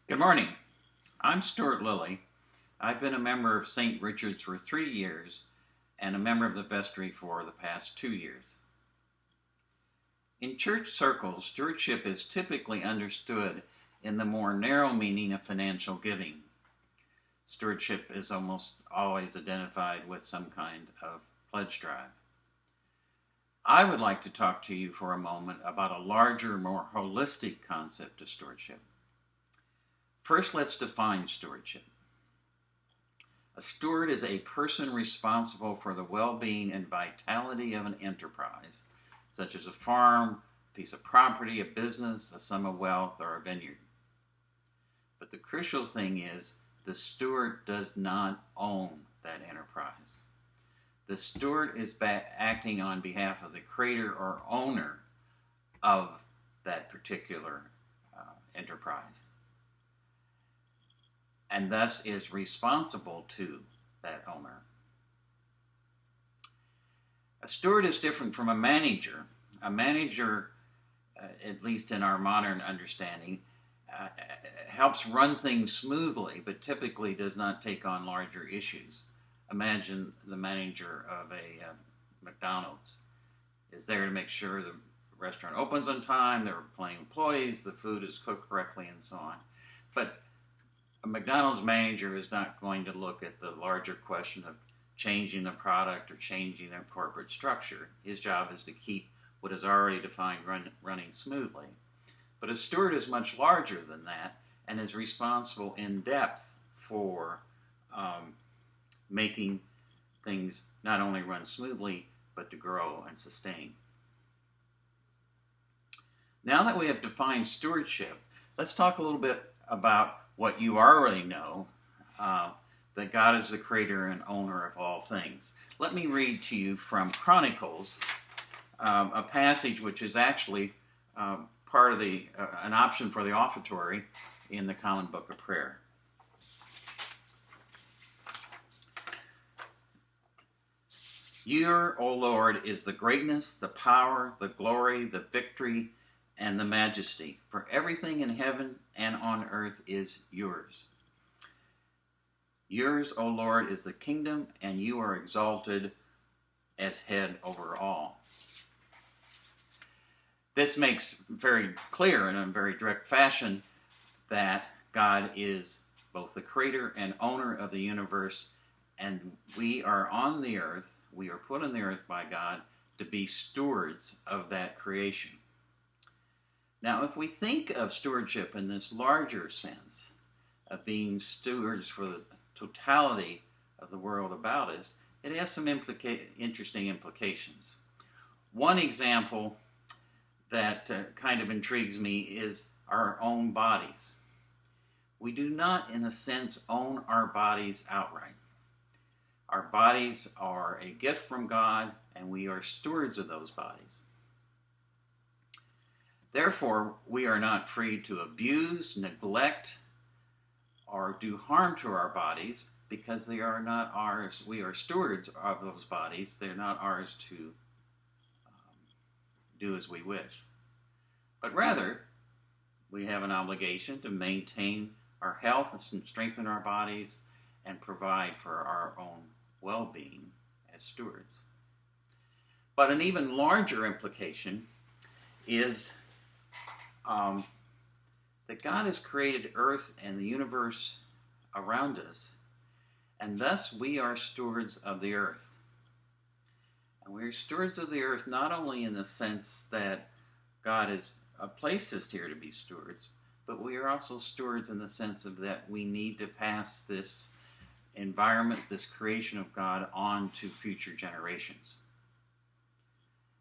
Good morning. I'm Slilie. I've been a member of St. Richard's for 3 years and a member of the vestry for the past 2 years. In church circles, stewardship is typically understood in the more narrow meaning of financial giving. Stewardship is almost always identified with some kind of pledge drive. I would like to talk to you for a moment about a larger, more holistic concept of stewardship. First, let's define stewardship. A steward is a person responsible for the well-being and vitality of an enterprise, such as a farm, a piece of property, a business, a sum of wealth, or a vineyard. But the crucial thing is, the steward does not own that enterprise. The steward is acting on behalf of the creator or owner of that particular enterprise, and thus is responsible to that owner. A steward is different from a manager. A manager, at least in our modern understanding, helps run things smoothly, but typically does not take on larger issues. Imagine the manager of a McDonald's is there to make sure the restaurant opens on time, there are plenty of employees, the food is cooked correctly, and so on. But a McDonald's manager is not going to look at the larger question of changing the product or changing their corporate structure. His job is to keep what is already defined running smoothly. But a steward is much larger than that and is responsible in depth for making things not only run smoothly, but to grow and sustain. Now that we have defined stewardship, let's talk a little bit about what you already know, that God is the creator and owner of all things. Let me read to you from Chronicles, a passage which is actually part of an option for the offertory in the Common Book of Prayer. Your, O Lord, is the greatness, the power, the glory, the victory, and the majesty, for everything in heaven and on earth is yours. Yours, O Lord, is the kingdom, and you are exalted as head over all. This makes very clear in a very direct fashion that God is both the creator and owner of the universe, and we are on the earth, we are put on the earth by God to be stewards of that creation. Now, if we think of stewardship in this larger sense of being stewards for the totality of the world about us, it has some interesting implications. One example that kind of intrigues me is our own bodies. We do not, in a sense, own our bodies outright. Our bodies are a gift from God, and we are stewards of those bodies. Therefore, we are not free to abuse, neglect, or do harm to our bodies because they are not ours. We are stewards of those bodies. They're not ours to do as we wish. But rather, we have an obligation to maintain our health and strengthen our bodies and provide for our own well-being as stewards. But an even larger implication is that God has created earth and the universe around us, and thus we are stewards of the earth. And we are stewards of the earth not only in the sense that God has placed us here to be stewards, but we are also stewards in the sense of that we need to pass this environment, this creation of God, on to future generations.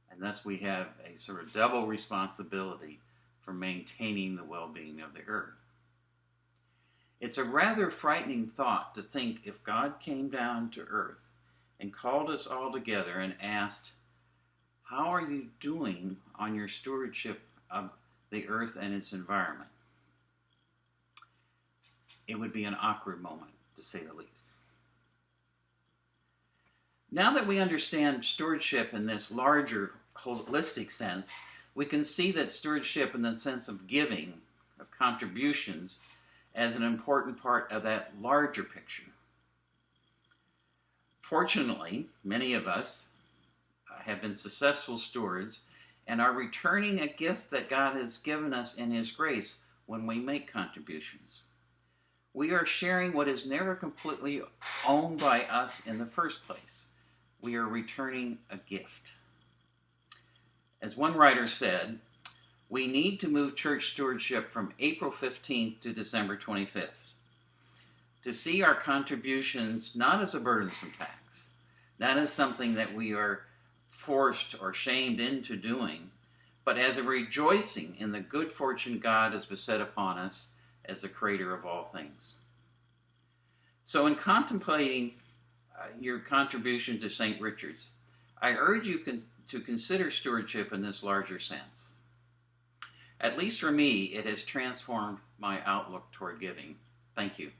And thus we have a sort of double responsibility for maintaining the well-being of the earth. It's a rather frightening thought to think if God came down to earth and called us all together and asked, how are you doing on your stewardship of the earth and its environment? It would be an awkward moment, to say the least. Now that we understand stewardship in this larger, holistic sense, we can see that stewardship in the sense of giving, of contributions, as an important part of that larger picture. Fortunately, many of us have been successful stewards and are returning a gift that God has given us in His grace when we make contributions. We are sharing what is never completely owned by us in the first place. We are returning a gift. As one writer said, we need to move church stewardship from April 15th to December 25th. To see our contributions not as a burdensome tax, not as something that we are forced or shamed into doing, but as a rejoicing in the good fortune God has beset upon us as the creator of all things. So in contemplating your contribution to St. Richard's, I urge you to consider stewardship in this larger sense. At least for me, it has transformed my outlook toward giving. Thank you.